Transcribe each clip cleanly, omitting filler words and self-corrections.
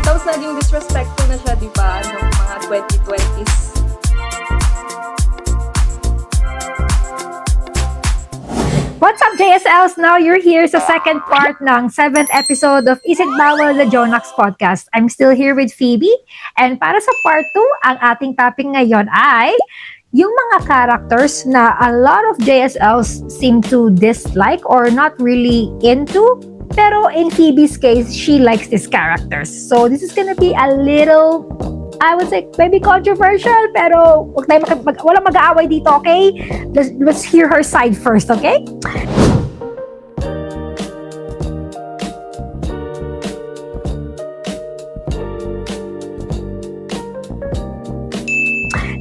Tapos naging disrespectful na siya, di ba? Noong mga 2020s. What's up, JSLs? Now you're here sa second part ng 7th episode of Is It Bawal, the Jonaxx podcast. I'm still here with Phoebe. And para sa part 2, ang ating topic ngayon ay yung mga characters na a lot of JSLs seem to dislike or not really into. Pero in Phoebe's case, she likes these characters. So this is gonna be a little, I would say, maybe controversial, pero wag tayo walang mag-aaway dito, okay? Let's hear her side first, okay?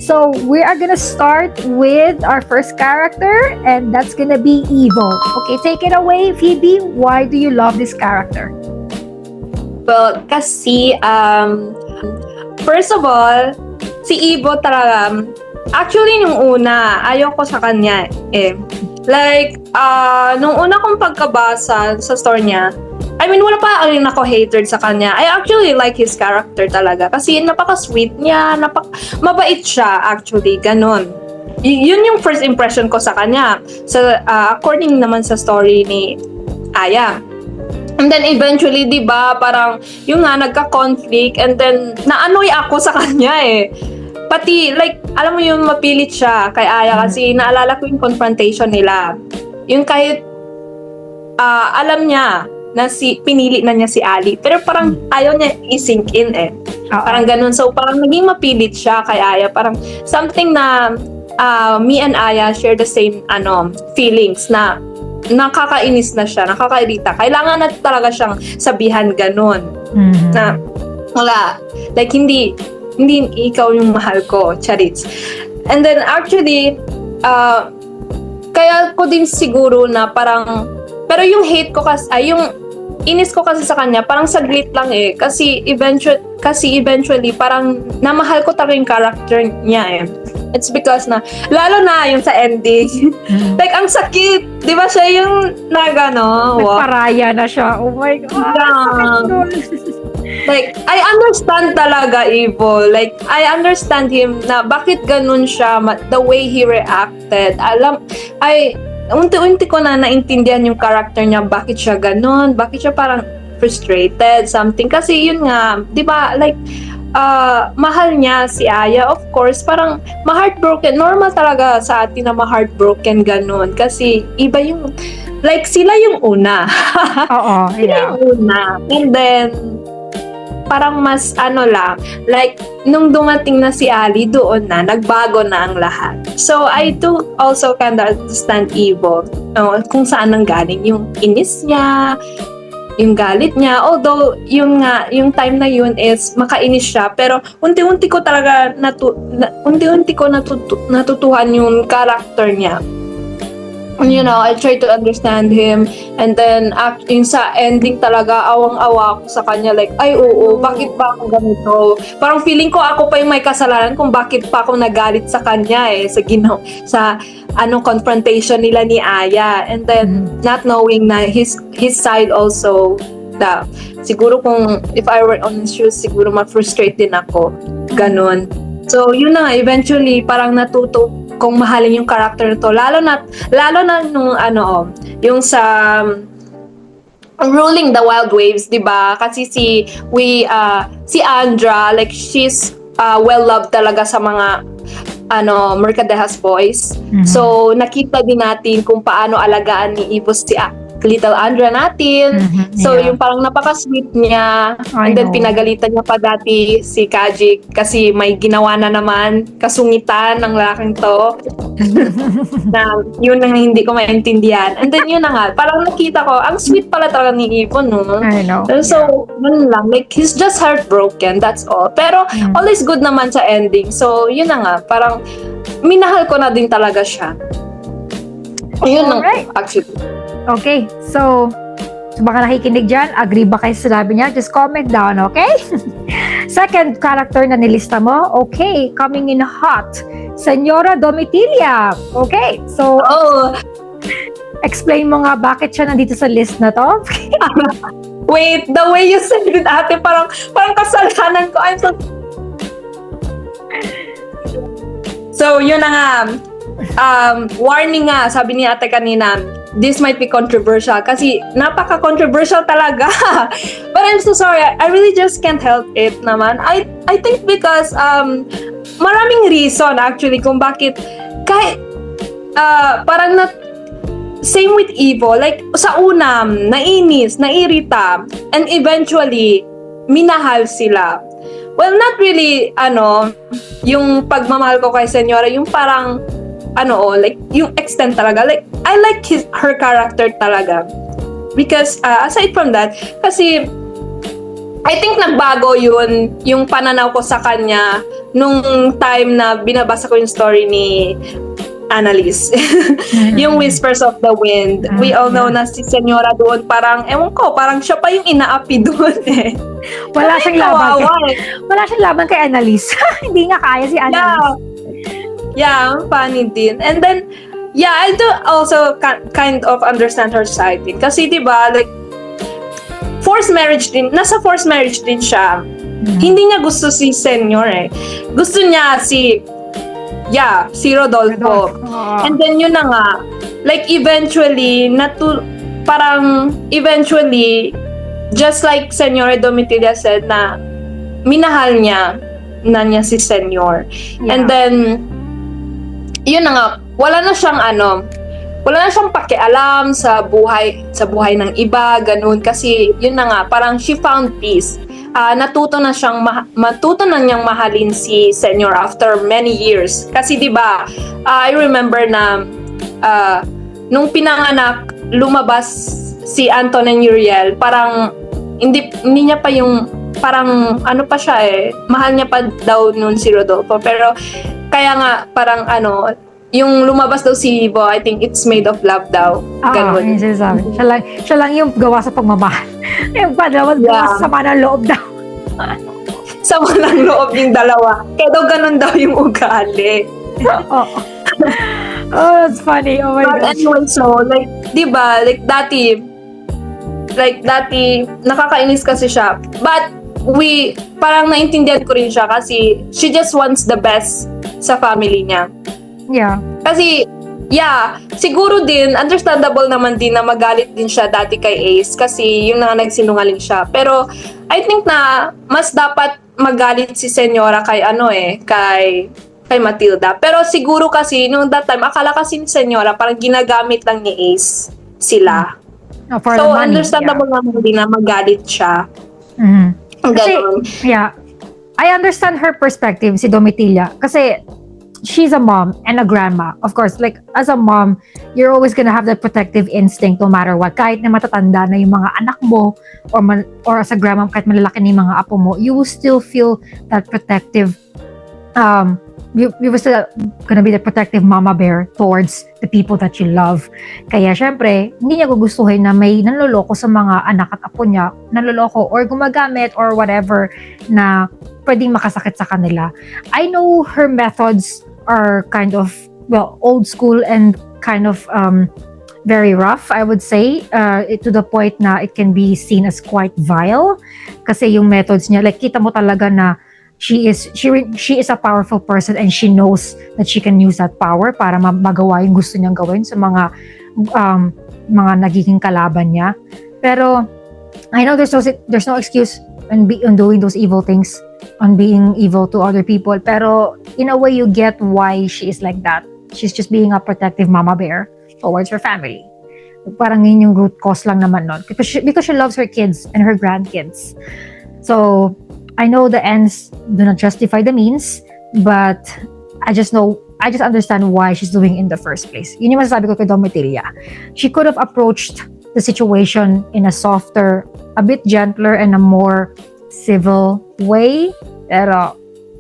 So we are gonna start with our first character, and that's gonna be Evo. Okay, take it away, Phoebe. Why do you love this character? Well, kasi, first of all, si Evo talaga, actually, nung una, ayoko sa kanya eh. Like, nung una kong pagkabasa sa story niya, I mean, wala pa rin ako hatred sa kanya. I actually like his character talaga. Kasi napaka-sweet niya, mabait siya actually, ganon. Yun yung first impression ko sa kanya. According naman sa story ni Aya. And then eventually, di ba, parang yung nga nagka-conflict and then naanoy ako sa kanya eh. Pati, like, alam mo yung mapilit siya kay Aya kasi naalala ko yung confrontation nila. Yung kahit alam niya na pinili na niya si Ali. Pero parang ayaw niya i-sink in eh. Parang ganun. So parang naging mapilit siya kay Aya. Parang something na me and Aya share the same feelings na nakakainis na siya, nakakairita. Kailangan na talaga siyang sabihan ganun. Na wala. Like hindi ikaw yung mahal ko. Charits. And then actually, kaya ko din siguro na parang, pero yung hate ko kasi, yung inis ko kasi sa kanya, parang saglit lang eh. Kasi eventually, parang namahal ko talaga yung character niya eh. It's because na, lalo na yung sa ending. Like, ang sakit. Di ba siya yung Nagparaya na siya. Oh my God. Yeah. Like, I understand talaga, Evo. Like, I understand him na bakit ganun siya, the way he reacted. Unti-unti ko na naintindihan yung character niya, bakit siya ganun, bakit siya parang frustrated, something. Kasi yun nga, di ba, like, mahal niya si Aya, of course, parang ma-heartbroken. Normal talaga sa atin na ma-heartbroken ganun. Kasi iba yung, like, sila yung una. Oo, Sila yung una. And then, parang mas like, nung dumating na si Ali, doon na, nagbago na ang lahat. So, I do also kind of understand Evo, kung saan nang galing yung inis niya, yung galit niya. Although, yung time na yun is makainis siya, pero unti-unti ko talaga natutuhan yung character niya. You know, I try to understand him, and then yung sa ending talaga awang-awa ako sa kanya, like, ay oo, bakit pa ako ganito? Parang feeling ko ako pa yung may kasalanan kung bakit pa ako nagalit sa kanya eh, sa confrontation nila ni Aya. And then not knowing na his side also, siguro kung if I were on his shoes, siguro ma-frustrate din ako. Ganon. So yun na nga, eventually parang natuto kung mahalin yung character na to, lalo na nung yung sa ruling the wild waves, 'di ba? Kasi si Andra, like, she's well loved talaga sa mga Mercadehas boys. So nakita din natin kung paano alagaan ni Evo si little Andra natin. So yung parang napaka-sweet niya. And then pinagalitan niya pa dati si Kajik kasi may ginawa na naman kasungitan ng lalaking to. Na yun ang hindi ko maintindihan. And then yun na nga, parang nakita ko, ang sweet pala talaga ni Evo, no? I know. So, yun lang. Like, he's just heartbroken, that's all. Pero, all is good naman sa ending. So, yun na nga, parang minahal ko na din talaga siya. Yun lang, actually. Okay, so baka nakikinig dyan, agree ba kayo sa sinabi niya? Just comment down, okay? Second character na nilista mo, okay, coming in hot, Senyora Domitilia. Okay, so explain mo nga bakit siya nandito sa list na to. Wait, the way you said it, ate, parang kasalanan ko. I'm so, yun na nga. Warning nga, sabi ni ate kanina, this might be controversial kasi napaka-controversial talaga. But I'm so sorry. I really just can't help it naman. I think because maraming reason actually kung bakit kahit parang same with Evo, like sa una nainis, nairita, and eventually minahal sila. Well, not really yung pagmamahal ko kay Senyora, yung parang like yung extent talaga. Like I like her character talaga. Because aside from that, kasi I think nagbago yun yung pananaw ko sa kanya nung time na binabasa ko yung story ni Annalise. Yung Whispers of the Wind. We all know na si Senyora doon parang, ewan ko, parang siya pa yung inaapi doon eh. Wala siyang laban kay Annalise. Hindi nga kaya si Annalise. Yeah, funny din. And then, yeah, I do also kind of understand her side din. Kasi diba, like, nasa forced marriage din siya. Hindi niya gusto si Senyor eh. Gusto niya si Rodolfo. And then yun na nga, like eventually, just like Senyor Domitilla said na minahal niya si Senyor. Yeah. And then, yun na nga, wala na siyang pakialam sa buhay ng iba, ganun. Kasi yun na nga, parang she found peace. Matuto na niyang mahalin si Senyor after many years. Kasi 'di ba, I remember na nung pinanganak, lumabas si Anton and Uriel, parang hindi niya pa yung parang pa siya mahal niya pa daw noon si Rodolfo. Pero kaya nga parang yung lumabas daw si Ivo, I think it's made of love daw. Ganun. Yung sinasabi. Siya lang yung gawa sa pagmamahal. Yung gawa sa sama ng loob daw. Sama ng loob yung dalawa. Kaya daw ganun daw yung ugali. Oh, that's funny. Oh my gosh. Anyway, so, like, diba, like, dati, nakakainis kasi siya. But, parang naintindihan ko rin siya kasi she just wants the best sa family niya. Yeah. Kasi, siguro din, understandable naman din na magalit din siya dati kay Ace kasi yung nagsinungaling siya. Pero, I think na mas dapat magalit si Senyora kay kay Matilda. Pero siguro kasi, nung that time, akala kasi ni Senyora parang ginagamit lang ni Ace sila. For so, the money, understandable naman din na magalit siya. Mm-hmm. Kasi, I understand her perspective, si Domitilla. Kasi, she's a mom and a grandma. Of course, like, as a mom, you're always gonna have that protective instinct no matter what. Kahit na matatanda na yung mga anak mo or as a grandma, kahit malalaki na yung mga apo mo, you will still feel that protective, you will still gonna be the protective mama bear towards the people that you love. Kaya, syempre, hindi niya gugustuhin na may nanloloko sa mga anak at apo niya, nanloloko or gumagamit or whatever na pwedeng makasakit sa kanila. I know her methods are kind of, old school and kind of very rough, I would say, to the point na it can be seen as quite vile. Kasi yung methods niya, like, kita mo talaga na she is a powerful person and she knows that she can use that power para magawa yung gusto niyang gawin sa mga nagiging kalaban niya. Pero I know there's no excuse on doing those evil things, on being evil to other people. Pero in a way, you get why she is like that. She's just being a protective mama bear towards her family. Parang yun yung root cause lang naman nun. Because she loves her kids and her grandkids. So, I know the ends do not justify the means, but I just understand why she's doing it in the first place. Yun yung masasabi ko kay Domitilla. She could have approached the situation in a softer, a bit gentler, and a more civil way. Pero,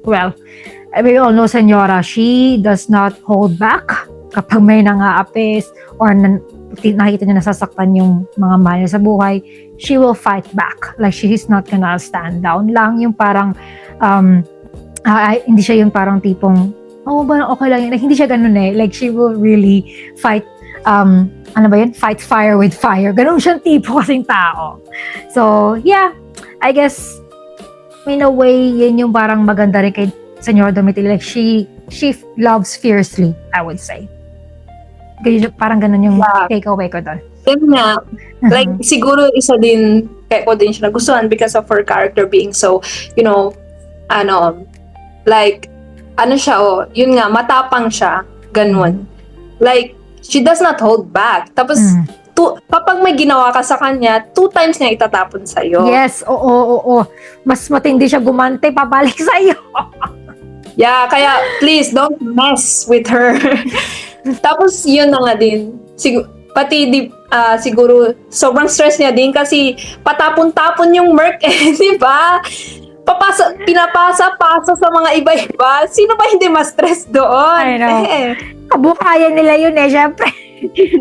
we all know, Senyora, she does not hold back kapag may nangaapis or nakita niya nasasaktan yung mga mahal niya sa buhay. She will fight back. Like, she's not gonna stand down lang. Yung parang, hindi siya yung parang tipong, okay lang yun. Like, hindi siya ganun eh. Like, she will really fight ano ba yun? Fight fire with fire. Ganun siyang tipo kasing tao. So, yeah. I guess, in a way, yun yung parang maganda rin kay Senyor Domitila. Like, she loves fiercely, I would say. Parang ganun yung takeaway ko doon. Yun nga, like, siguro isa din, kaya ko din siya nagustuhan because of her character being so, like, yun nga, matapang siya, ganun. Like, she does not hold back. Tapos, kapag may ginawa ka sa kanya, 2 times nga itatapon sa'yo. Yes, oo. Mas matindi siya gumante, pabalik sa'yo. Yeah, kaya please don't mess with her. Tapos, yun na nga din. Siguro, sobrang stress niya din kasi patapon-tapon yung Merc di ba? Pinapasa-pasa sa mga iba-iba. Sino ba hindi ma-stress doon? I know. Kabukayan nila yun syempre.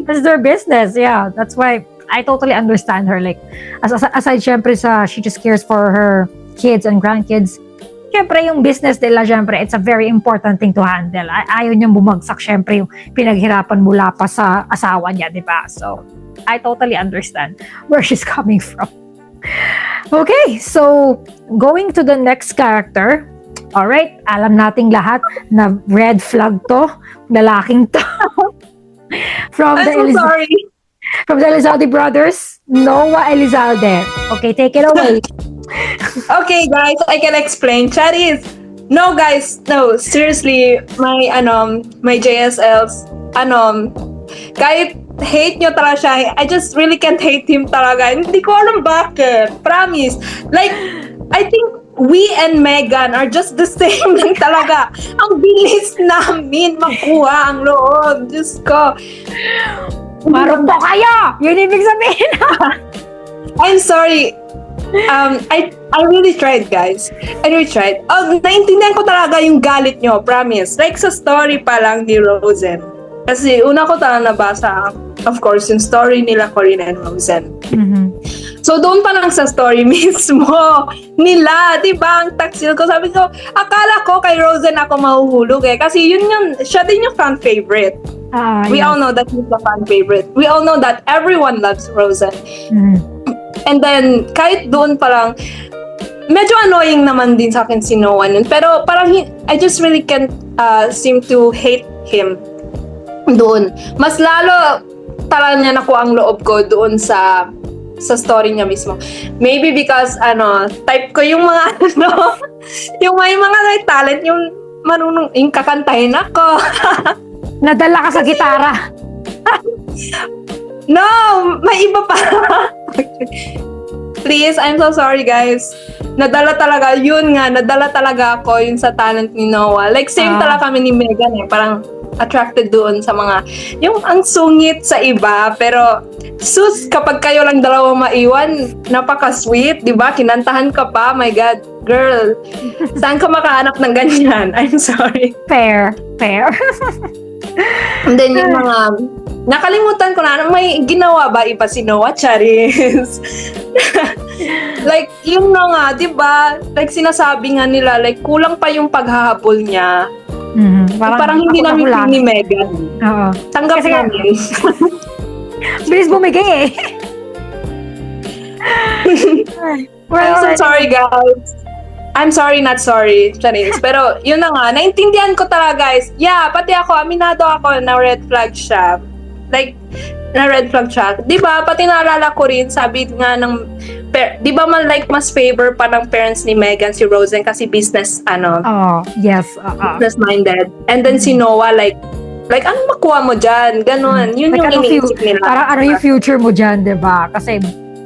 That's their business, yeah. That's why I totally understand her. Like, aside syempre she just cares for her kids and grandkids. Syempre yung business nila, syempre, it's a very important thing to handle. Ayaw niyang bumagsak, syempre, yung pinaghirapan mula pa sa asawa niya, di ba? So, I totally understand where she's coming from. Okay, so going to the next character. Alright, alam nating lahat na red flag to, lalaking to. From the Elizalde brothers, Noah Elizalde. Okay, take it away. Okay, guys, I can explain. Charis, no, guys, no, seriously, my JSLs, kahit hate nyo talaga siya, I just really can't hate him talaga. Hindi ko alam bakit. Promise. Like, I think we and Megan are just the same lang talaga. Ang bilis namin makuha ang loob. Diyos ko. Marunto kayo! Yun ibig sabihin. I'm sorry. I really tried, guys. I really tried. Naintindihan ko talaga yung galit nyo, promise. Like sa story pa lang ni Rosen. Kasi una ko talaga nabasa, of course, yung story nila Corinne and Rosen. Mm-hmm. So doon pa lang sa story mismo nila, di ba, ang taksil ko. Sabi ko, akala ko kay Rosen ako mahuhulog Kasi siya din yung fan favorite. We all know that he's the fan favorite. We all know that everyone loves Rosen. Mm-hmm. And then, kahit doon parang, medyo annoying naman din sa akin si Noah nun. Pero parang, I just really can't seem to hate him doon. Mas lalo talaga niya nakuha ang loob ko doon sa story niya mismo. Maybe because, type ko yung mga, yung may mga talent, yung marunong, yung kakantahin ako. Nadala ka sa gitara. No! May iba pa. Please, I'm so sorry, guys. Nadala talaga ako yun sa talent ni Noah. Like, same talaga kami ni Megan Parang attracted doon sa mga, yung ang sungit sa iba, pero sus, kapag kayo lang dalawa maiwan, napaka-sweet, di ba? Kinantahan ka pa, my God, girl. Saan ka makahanap ng ganyan? I'm sorry. Fair. And then yung mga, nakalimutan ko na, may ginawa ba iba si Noah? Charis. Like, yun na nga, di ba? Like, sinasabi nga nila, like, kulang pa yung paghahabol niya. Mm-hmm. Parang hindi namin feel ni Megan. Oo. Tanggap namin. Bilis bumigay I'm so sorry, guys. I'm sorry, not sorry, Charis. Pero, yun na nga, naintindihan ko talaga, guys. Yeah, pati ako, aminado ako na red flag siya. Like, na red flag siya. Di ba, pati naalala ko rin, sabi nga ng, di ba mas favor pa ng parents ni Megan si Rosen kasi business, yes. business-minded. And then si Noah, like, ano makuha mo dyan? Ganon. Yun like, yung iniisip nila. Parang ano yung future mo dyan, di ba? Kasi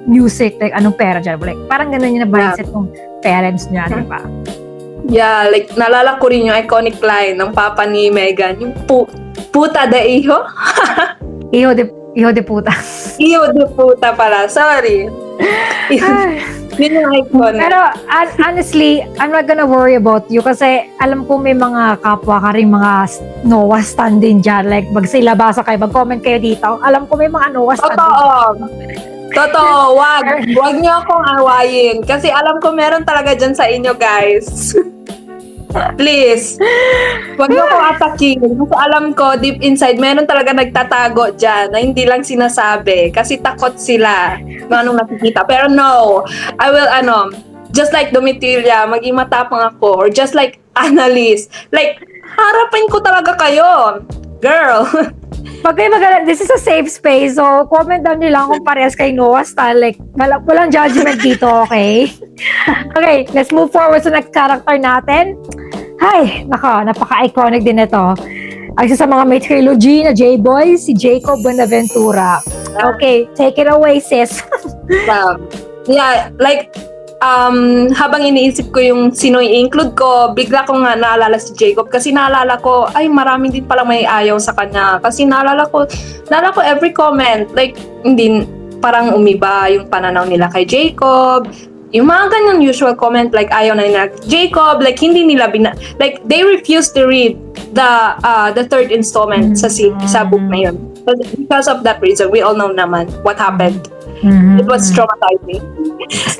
music, like, anong pera dyan? Like, parang ganon yung mindset ng parents niya, di ba? Yeah, like, naalala ko rin yung iconic line ng papa ni Megan, yung puta de hijo? Hijo de puta. Hijo de puta pala, sorry. Yun yung iconic. Pero, honestly, I'm not gonna worry about you kasi alam ko may mga kapwa ka rin mga Noah stand din dyan. Like, magsilabasa kayo, mag-comment kayo dito. Alam ko may mga Noah stand din. Totoo, wag niyo akong awayin kasi alam ko meron talaga dyan sa inyo, guys. Please. Huwag mo akong atakin. Kasi alam ko, deep inside, meron talaga nagtatago dyan na hindi lang sinasabi. Kasi takot sila kung anong nakikita. Pero no, I will, just like Domitilla, maging matapang ako. Or just like Annalise. Like, harapin ko talaga kayo. Girl. This is a safe space. So, comment down nyo lang kung parehas kay Noah style. Like, walang judgment dito, okay? Okay, let's move forward sa next character natin. Ay, napaka-iconic din ito. Ang isa sa mga may trilogy na J-Boy, si Jacob Buenaventura. Okay, take it away, sis. Yeah, like, habang iniisip ko yung sino i-include ko, bigla ko nga naalala si Jacob kasi naalala ko, ay maraming din palang may ayaw sa kanya kasi naalala ko every comment, like, hindi, parang umiba yung pananaw nila kay Jacob, yung mga ganyan usual comment, like ayaw na nila Jacob, like hindi nila like they refused to read the third installment sa book na yun. Because of that reason, we all know naman what happened. It was traumatizing.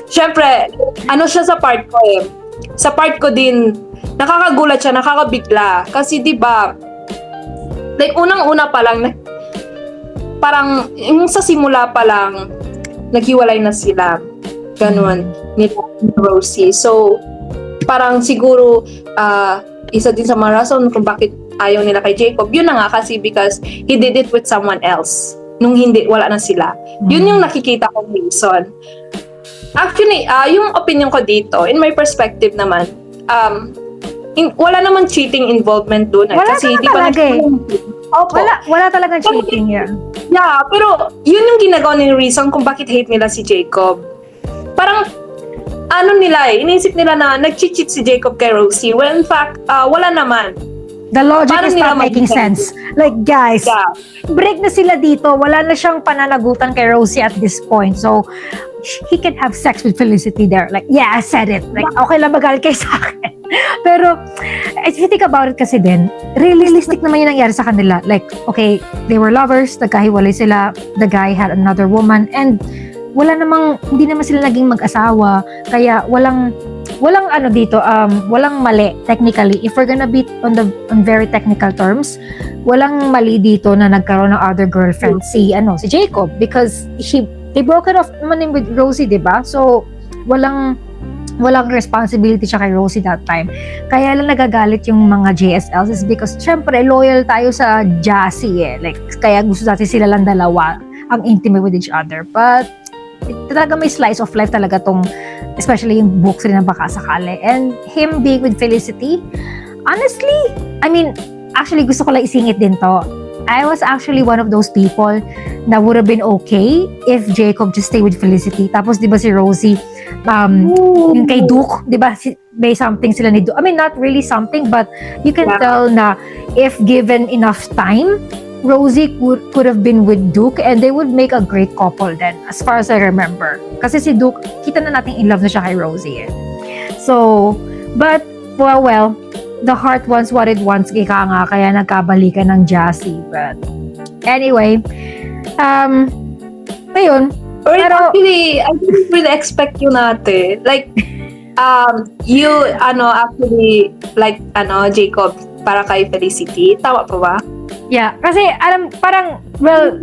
Siyempre, siya sa part ko eh. Sa part ko din, nakakagulat siya, nakakabigla. Kasi di ba like unang-una pa lang, parang yung sa simula pa lang, naghiwalay na sila. Ganun, nila Rosie. So, parang siguro, isa din sa mga rason kung bakit ayaw nila kay Jacob. Yun na nga kasi because he did it with someone else. Nung wala na sila. Yun yung nakikita kong reason. Actually, yung opinion ko dito, in my perspective naman, wala naman cheating involvement doon. Wala kasi di ba wala talagang cheating yan. Yeah, pero yun yung ginagawa ng reason kung bakit hate nila si Jacob. Parang, iniisip nila na nag-cheat si Jacob kay Rosie. Well, in fact, wala naman. The logic is not making sense. Like, guys, break na sila dito. Wala na siyang pananagutan kay Rosie at this point. So, he can have sex with Felicity there. Like, yeah, I said it. Like, okay lang magalit kayo sa akin. Pero, if you think about it kasi din, realistic naman yung nangyari sa kanila. Like, okay, they were lovers, nagkahiwalay sila, the guy had another woman, and hindi naman sila naging mag-asawa. Kaya, walang mali technically. If we're gonna be on very technical terms, walang mali dito na nagkaroon ng other girlfriend si Jacob, because they broke it off naman with Rosie, diba? So walang responsibility siya kay Rosie that time. Kaya lang nagagalit yung mga JSLs is because syempre loyal tayo sa Jassy eh. Like, kaya gusto natin sila lang dalawa ang intimate with each other. But talaga may slice of life talaga tong, especially yung books rin ng baka sakali. And him being with Felicity, honestly, actually gusto ko lang isingit din to. I was actually one of those people na would have been okay if Jacob just stay with Felicity. Tapos di ba si Rosie, yung kay Duke, di ba may something sila ni Duke. Not really something, but you can tell na if given enough time, Rosie could have been with Duke and they would make a great couple then, as far as I remember. Kasi si Duke, kita na natin in love na siya kay Rosie eh. So, but, well, the heart wants what it wants, ika nga, kaya nagkabalikan ng Jassy. But, anyway, ayun. Pero, actually, I didn't really expect yun natin. Like, you, actually, like, Jacob, para kay Felicity. Tama pa ba? Yeah, kasi parang, well,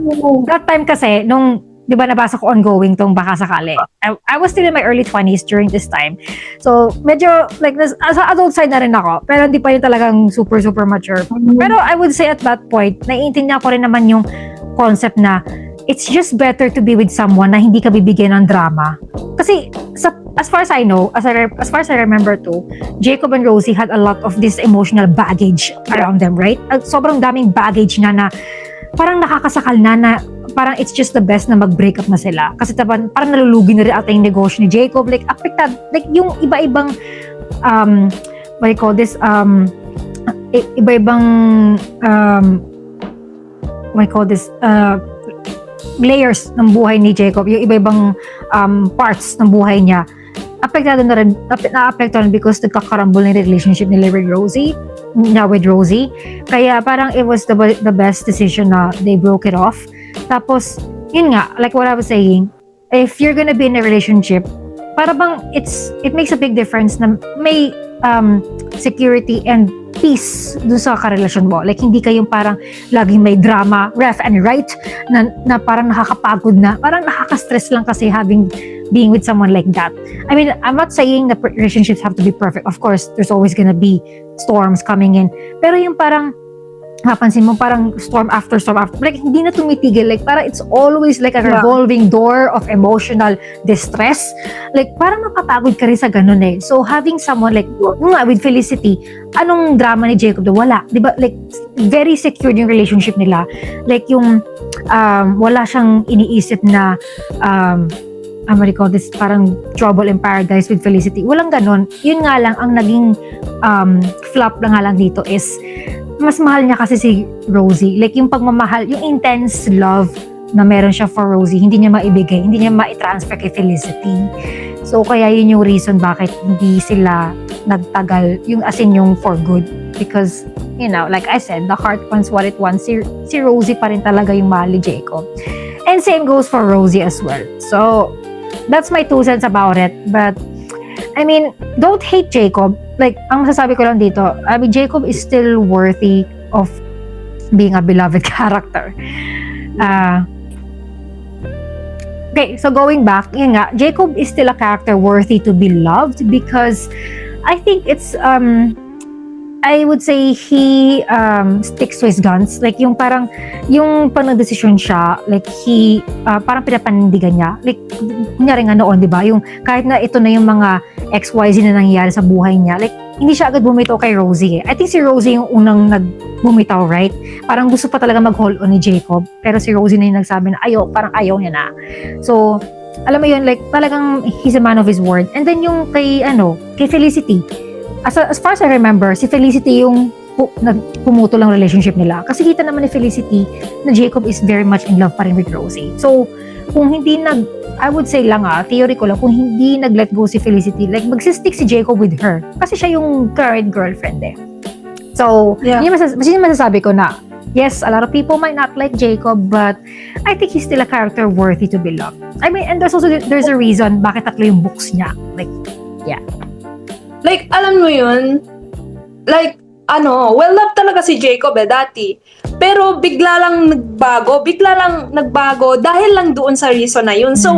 that time kasi, nung, di ba nabasa ko ongoing tong baka sakali. I was still in my early 20s during this time. So, medyo, like, sa adult side na rin ako, pero hindi pa yun talagang super, super mature. Pero I would say at that point, naiintindihan ko rin naman yung concept na, it's just better to be with someone na hindi ka bibigyan ng drama. Kasi, as far as I know, as far as I remember too, Jacob and Rosie had a lot of this emotional baggage around them, right? Sobrang daming baggage na parang nakakasakal na parang it's just the best na mag-break up na sila. Kasi parang nalulugi na rin ata yung negosyo ni Jacob. Like, affected, like yung iba-ibang, what do you call this, iba-ibang, what do you call this, layers ng buhay ni Jacob, yung iba-ibang parts ng buhay niya, na-apektuhan because nagkakarambol ng relationship nila with Rosie. Kaya parang it was the best decision na they broke it off. Tapos, yun nga, like what I was saying, if you're gonna be in a relationship, para bang it makes a big difference na may security and peace dun sa karelasyon mo. Like, hindi kayong parang laging may drama, left and right, na parang nakakapagod na. Parang nakaka-stress lang kasi being with someone like that. I mean, I'm not saying that relationships have to be perfect. Of course, there's always gonna be storms coming in. Pero yung parang mapansin mo parang storm after storm after, like hindi na tumitigil, like parang it's always like a revolving door of emotional distress, like parang mapapagod ka rin sa ganun eh. So having someone like with Felicity, anong drama ni Jacob? Wala, di ba? Like very secured yung relationship nila, like yung wala siyang iniisip na what do you call this, parang trouble in paradise with Felicity. Walang ganon. Yun nga lang, ang naging flop lang nga lang dito is mas mahal niya kasi si Rosie. Like yung pagmamahal, yung intense love na meron siya for Rosie, hindi niya maibigay, hindi niya ma-transfer kay Felicity. So kaya yun yung reason bakit hindi sila nagtagal, yung as in yung for good. Because, you know, like I said, the heart wants what it wants. Si Rosie pa rin talaga yung mahal ni Jacob. And same goes for Rosie as well. So, that's my 2 cents about it. But, I mean, don't hate Jacob. Like, ang masasabi ko lang dito, I mean, Jacob is still worthy of being a beloved character. Okay, so going back, yun nga, Jacob is still a character worthy to be loved because I think it's, I would say he sticks to his guns. Like, yung parang, yung panag-desisyon siya, like, parang pinapanindigan niya. Like, kunyari nga noon, di ba? Yung, kahit na ito na yung mga XYZ na nangyayari sa buhay niya, like, hindi siya agad bumitaw kay Rosie eh. I think si Rosie yung unang nagbumitaw, right? Parang gusto pa talaga mag-hold on ni Jacob. Pero si Rosie na yung nagsabi na parang ayaw niya na. So, alam mo yun, like, talagang he's a man of his word. And then yung kay Felicity, as far as I remember, si Felicity yung pumutol ang relationship nila. Kasi kita naman ni Felicity na Jacob is very much in love pa rin with Rosie. So, kung hindi I would say lang theory ko lang, kung hindi nag-let go si Felicity, like magsistick si Jacob with her. Kasi siya yung current girlfriend eh. So, yun yung masasabi ko na, yes, a lot of people might not like Jacob, but I think he's still a character worthy to be loved. I mean, and there's a reason bakit 3 yung books niya. Like, yeah. Like, alam mo yun, like, well-loved talaga si Jacob dati. Pero bigla lang nagbago dahil lang doon sa reason na yun. So,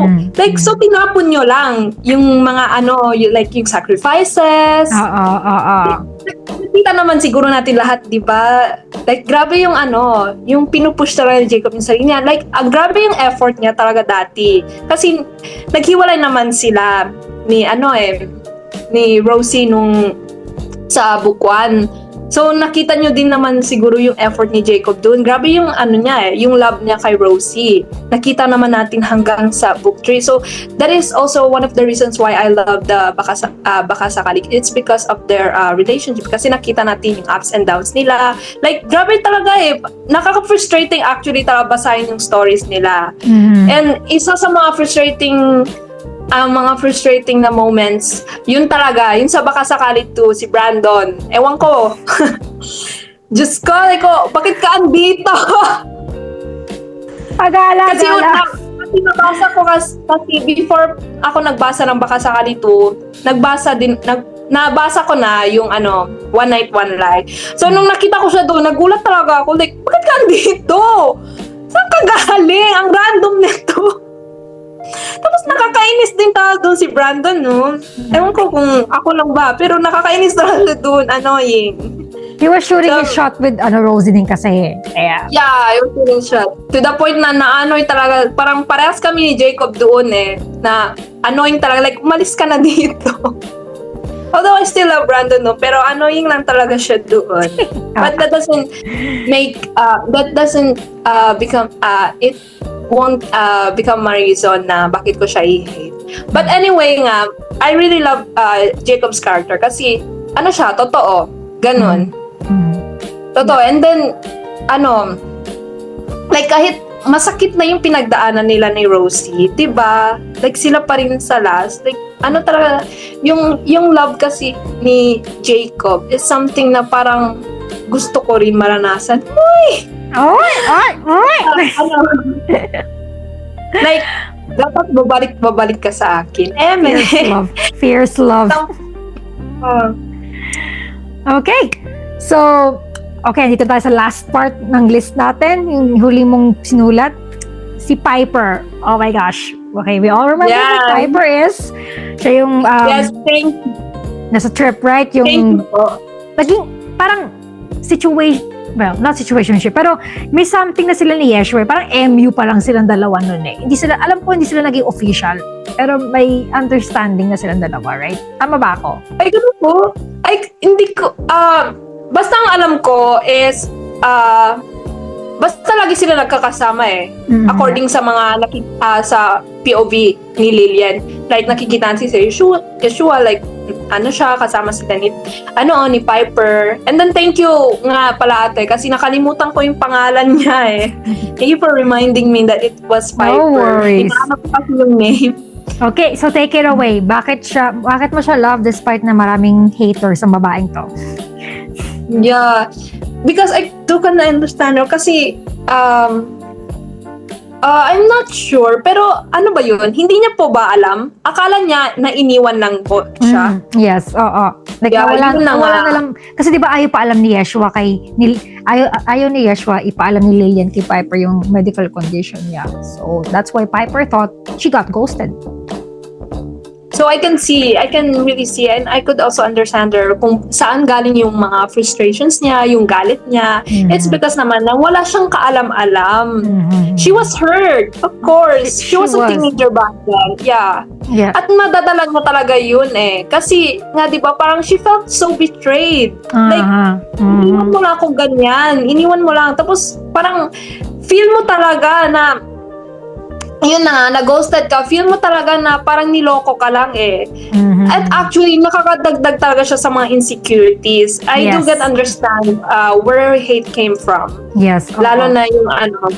so tinapon nyo lang yung mga like yung sacrifices. Kita naman siguro natin lahat, di ba? Like, grabe yung yung pinupush talaga ni Jacob yung sarili niya. Like, grabe yung effort niya talaga dati. Kasi, naghiwalay naman sila ni Rosie nung sa book 1. So, nakita nyo din naman siguro yung effort ni Jacob doon. Grabe yung niya yung love niya kay Rosie. Nakita naman natin hanggang sa book 3. So, that is also one of the reasons why I love the Baka Sakali. It's because of their relationship. Kasi nakita natin yung ups and downs nila. Like, grabe talaga nakaka-frustrating actually talaga basahin yung stories nila. And isa sa mga frustrating na moments, yun sa Baka Sakali 2, si Brandon. Ewan ko. Diyos ko, bakit ka andito? Kasi nabasa ko kasi before ako nagbasa ng Baka Sakali 2, nabasa ko na yung One Night, One Lie. So, nung nakita ko siya doon, nagulat talaga ako. Like, bakit ka andito? Saan ka galing? Ang random nito. Tapos nakakainis din talaga doon si Brandon, no? Ewan ko kung ako lang ba, pero nakakainis talaga doon, annoying. He was shooting his shot with Rosie din kasi. Yeah, he was shooting shot. To the point na talaga, parang parehas kami ni Jacob doon na annoying talaga, like, umalis ka na dito. Although I still love Brandon, no? Pero annoying lang talaga siya doon. But that doesn't become, it won't become a reason na bakit ko siya i-hate. But anyway nga, I really love Jacob's character kasi siya, totoo. Ganon. Totoo. And then, like kahit masakit na yung pinagdaanan nila ni Rosie, diba? Like sila pa rin sa last. Like, talaga, yung love kasi ni Jacob is something na parang gusto ko rin maranasan. Uy! Ay! Like, Dapat babalik ka sa akin. Fierce love. Fierce love. Oh. Okay. So, okay, dito tayo sa last part ng list natin. Yung huli mong sinulat. Si Piper. Oh my gosh. Okay, we all remember who Piper is. Siya yung Yes, thank you. nasa trip, right? Thank Yung you po. naging parang situation, well, not situationship, pero may something na sila ni Yeshua. Parang MU pa lang silang dalawa nun eh. Hindi sila, alam ko hindi sila naging official, pero may understanding na silang dalawa, right? Tama ba ako? Ay, gano'n po. Ay, hindi ko, basta ang alam ko is, basta lagi sila nagkakasama eh. Mhm. According sa mga sa POV ni Lillian. Like, nakikita si Yeshua, like, ano siya, kasama sila ni Piper. And then, thank you nga pala ate, kasi nakalimutan ko yung pangalan niya eh. Thank you for reminding me that it was Piper. No worries. Hinahanap ko kasi yung name. Okay, so take it away. Bakit mo siya love despite na maraming haters ang babaeng to? Yeah. Because I do kind of understand her kasi I'm not sure, pero ano ba yun? Hindi niya po ba alam? Akala niya na iniwan lang po siya. Yes, oo. Like, Yeah, wala yun na nga. na lang. Kasi di ba ayaw pa alam ni Yeshua ayaw ni Yeshua ipaalam ni Lillian kay Piper yung medical condition niya. So, that's why Piper thought she got ghosted. So I can really see, and I could also understand her kung saan galing yung mga frustrations niya, yung galit niya. Mhm. It's because naman na wala siyang kaalam-alam. Mhm. She was hurt, of course. She was a was. teenager back then. Yeah. Yeah. At madadalag na talaga yun eh. Kasi nga, di ba, parang she felt so betrayed. Like, iniwan mo lang ako ganyan. Iniwan mo lang. Tapos, parang, feel mo talaga na, yun na nga, na-ghosted ka. Feel mo talaga na parang niloko ka lang eh. Mhm. At actually, nakakadagdag talaga siya sa mga insecurities. I do Yes. get understand where hate came from. Yes. Lalo na yung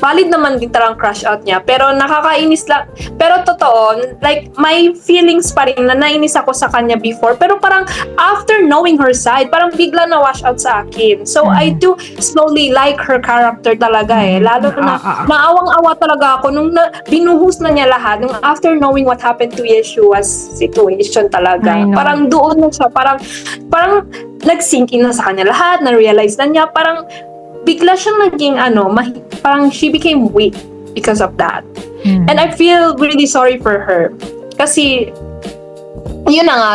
valid naman din talagang crush out niya. Pero nakakainis lang. Pero totoo, like, may feelings pa rin na nainis ako sa kanya before. Pero parang after knowing her side, parang bigla na wash out sa akin. So, I do slowly like her character talaga eh. Lalo na naawang-awa talaga ako nung binuhos na niya lahat. Nung after knowing what happened to Yeshua's situation talaga. I know. Parang doon na siya. Parang nag-sink in na sa kanya lahat. Na-realize na niya. Parang bigla siyang naging parang she became weak because of that. Mhm. And I feel really sorry for her. Kasi, yun na nga,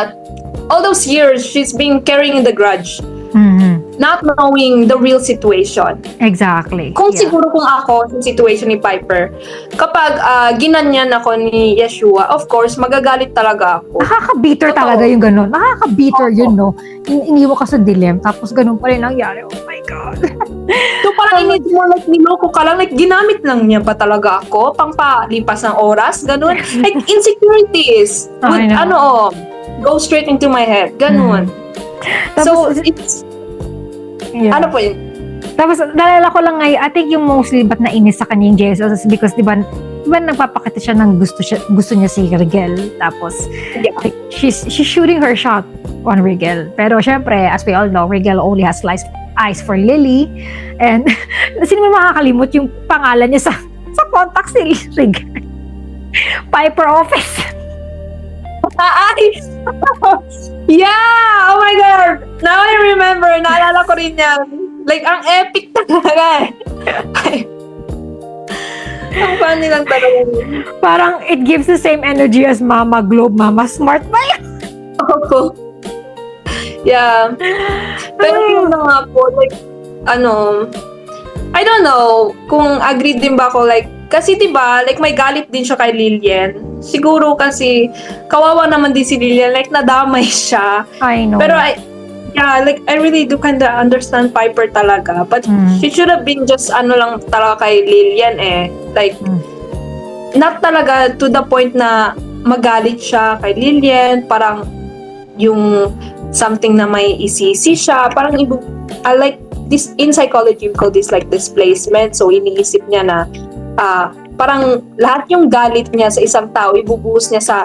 all those years, she's been carrying the grudge. Mhm. Not knowing the real situation. Exactly. Kung Yeah. siguro kung ako sa situation ni Piper, kapag ginanyan ako ni Yeshua, of course, magagalit talaga ako. Nakaka-bitter Totoo. talaga yung gano'n. Nakaka-bitter Opo. yun, no? Iniwan ka sa dilemma, tapos ganun pa rin nangyari. Oh my God. So parang inisip mo, like, niloko ka lang, like, ginamit lang niya ba talaga ako? Pangpalipas ng oras? Ganun. Like, insecurities would, I know. go straight into my head. Ganun. So, Tapos, it's, yeah. ano po yun? Tapos, nalala ko lang ngayon, I think yung mostly ba't nainis sa kanya yung Jesus is because, di ba nagpapakita siya ng gusto niya si Rigel. Tapos, Yeah. like, she's shooting her shot on Rigel. Pero, syempre, as we all know, Rigel only has eyes for Lily. And, sino mo makakalimut yung pangalan niya sa contacts ni Rigel? Piper Office. Ay! Yeah! Oh my God! Now I remember. Naalala ko rin yan. Like, ang epic talaga eh. Ang funny lang talaga yun. Parang it gives the same energy as Mama Globe, Mama Smart ba yan? Opo. Yeah. Pero yun na nga po, like, I don't know kung agree din ba ako, like, kasi diba, like, may galit din siya kay Lillian. Siguro kasi, kawawa naman din si Lillian, like, nadamay siya. I know. Pero I really do kinda understand Piper talaga. But she should have been just lang talaga kay Lillian eh. Like, not talaga to the point na magalit siya kay Lillian. Parang yung something na may isisi siya. Parang like this in psychology, we call this like displacement. So, iniisip niya na parang lahat yung galit niya sa isang tao, ibubuhos niya sa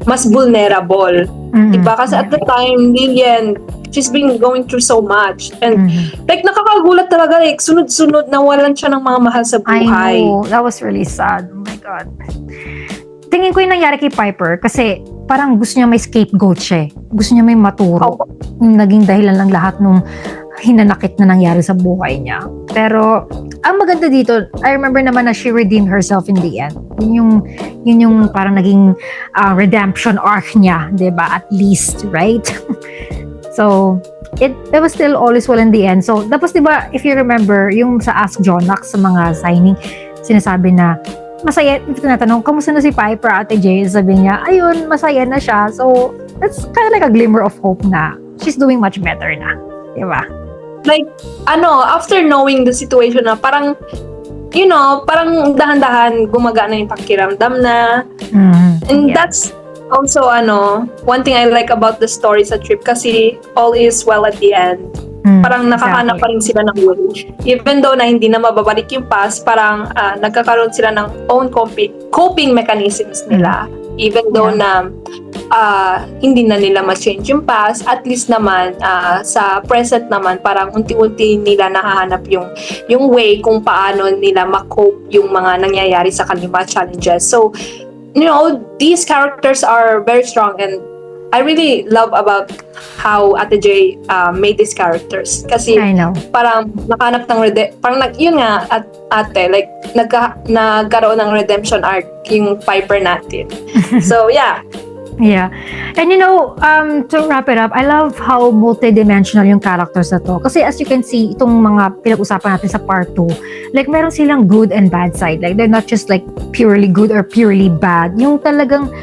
mas vulnerable. Diba? Kasi at the time, Lillian, she's been going through so much. And like, nakakagulat talaga, like, sunod-sunod nawalan siya ng mga mahal sa buhay. I know. That was really sad. Oh my God. tingin ko yung nangyari kay Piper kasi parang gusto niya may scapegoat siya. Gusto niya may maturo. Yung naging dahilan ng lahat nung hinanakit na nangyari sa buhay niya. Pero, ang maganda dito, I remember naman na she redeemed herself in the end. Yun yung parang naging redemption arc niya, diba? At least, right? So, it was still always well in the end. So, tapos diba, if you remember, yung sa Ask Jonaxx sa mga signing, sinasabi na, masaya, tinatanong, kamusta na si Piper, Ate Jay? Sabi niya, ayun, masaya na siya. So, that's kind of like a glimmer of hope na she's doing much better na. Diba? Like, after knowing the situation na parang, parang dahan-dahan gumagana yung pakiramdam na. And that's also, one thing I like about the story sa trip kasi all is well at the end. Parang nakahanap pa rin sila ng way. Even though na hindi na mababalik yung past, parang nagkakaroon sila ng own coping mechanisms nila. Even though na hindi na nila ma-change yung past, at least naman sa present naman, parang unti-unti nila nahahanap yung way kung paano nila ma-cope yung mga nangyayari sa kanilang challenges. So, these characters are very strong and I really love about how Ate J made these characters. Kasi parang nakahanap ng yun nga, ate, like, nagkaroon ng redemption arc yung Piper natin. So, yeah. Yeah. And to wrap it up, I love how multidimensional yung characters na to. Kasi as you can see, itong mga pinag-usapan natin sa part 2, like meron silang good and bad side. Like they're not just like purely good or purely bad. Yung talagang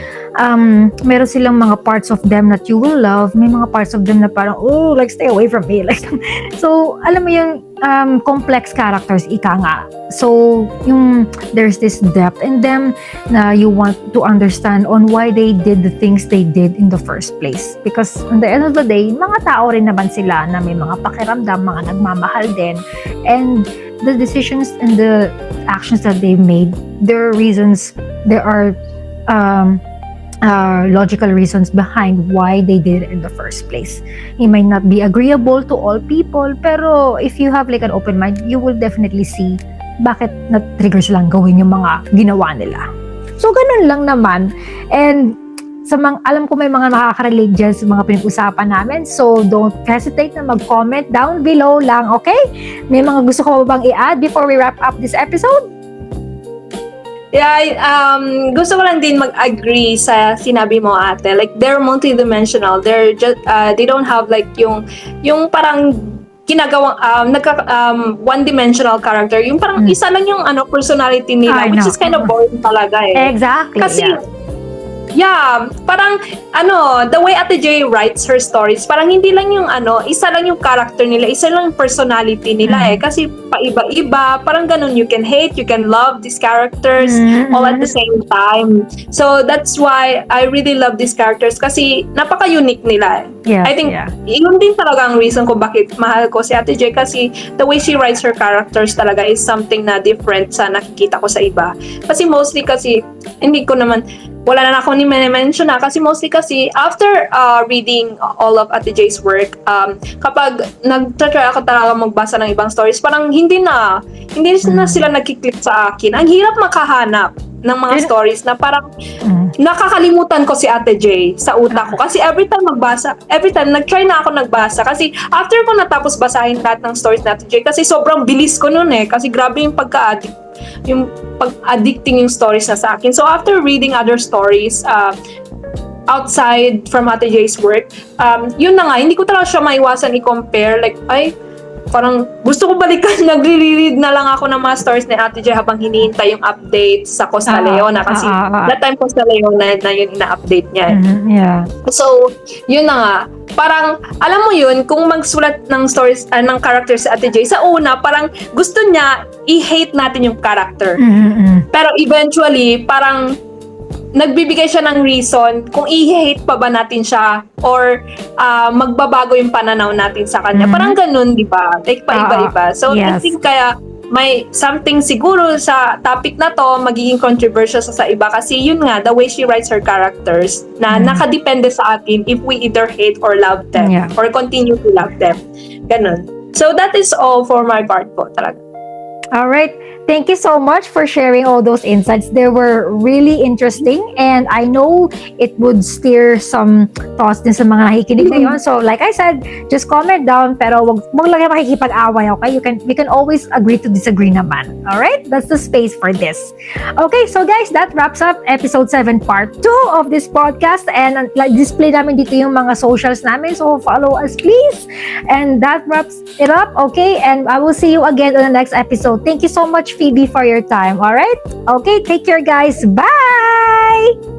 meron silang mga parts of them that you will love, may mga parts of them na parang, oh, like stay away from me. Like, so, alam mo yung complex characters, ika nga. So, there's this depth in them na you want to understand on why they did the things they did in the first place. Because on the end of the day, mga tao rin naman sila na may mga pakiramdam, mga nagmamahal din. And the decisions and the actions that they've made, there are reasons, there are logical reasons behind why they did it in the first place. It might not be agreeable to all people, pero if you have like an open mind, you will definitely see bakit na-trigger silang gawin yung mga ginawa nila. So, ganun lang naman. And alam ko may mga nakaka-relate dyan sa mga pinag-usapan namin. So, don't hesitate na mag-comment down below lang, okay? May mga gusto ko bang i-add before we wrap up this episode? Yeah, gusto ko lang din mag-agree sa sinabi mo, ate. Like, they're multidimensional. They're just, they don't have like yung parang ginagawang one-dimensional character. Yung parang isa lang yung personality nila, which is kind of boring talaga eh. Exactly. Kasi yeah, parang the way Ate J writes her stories, parang hindi lang yung isa lang yung character nila, isa lang yung personality nila eh. Kasi paiba-iba, parang ganun, you can hate, you can love these characters all at the same time. So that's why I really love these characters kasi napaka-unique nila eh. Yes, I think yun din talaga ang reason kung bakit mahal ko si Ate J kasi the way she writes her characters talaga is something na different sa nakikita ko sa iba. Kasi mostly kasi, wala na ako ni mention na kasi mostly kasi after reading all of Ate J's work, kapag nag-try ako talaga magbasa ng ibang stories, parang hindi na sila nagkiklik sa akin. Ang hirap makahanap ng mga stories na parang nakakalimutan ko si Ate J sa utak ko. Kasi every time nag-try na ako nagbasa. Kasi after ko natapos basahin lahat ng stories ni Ate J, kasi sobrang bilis ko nun eh. Kasi grabe yung pag-addicting yung stories na sa akin. So after reading other stories outside from Ate J's work, yun na nga, hindi ko talaga siya maiwasan i-compare. Like, parang gusto ko balikan, nagre-read na lang ako ng mga stories ni Ate J habang hinihintay yung updates sa Costa Leona kasi that time Costa Leona na yun ina-update niya. Yeah. So, yun na nga. Parang, alam mo yun, kung magsulat ng stories, ng characters sa Ate J, sa una, parang gusto niya i-hate natin yung character. Pero eventually, parang nagbibigay siya ng reason kung i-hate pa ba natin siya or magbabago yung pananaw natin sa kanya. Parang ganun, di ba? Like, paiba-iba. So, I think kaya may something siguro sa topic na to magiging controversial sa iba kasi yun nga, the way she writes her characters na nakadepende sa atin if we either hate or love them or continue to love them. Ganun. So, that is all for my part po talaga. All right. Thank you so much for sharing all those insights. They were really interesting, and I know it would stir some thoughts din sa mga nakikinig ngayon. So, like I said, just comment down, pero wag lang kayo makikipag-away, okay? We can always agree to disagree naman. All right? That's the space for this. Okay, so guys, that wraps up episode 7 part 2 of this podcast, and display namin dito yung mga socials namin. So, follow us please. And that wraps it up, okay? And I will see you again on the next episode. Thank you so much, Phoebe, for your time. All right? Okay, take care, guys. Bye!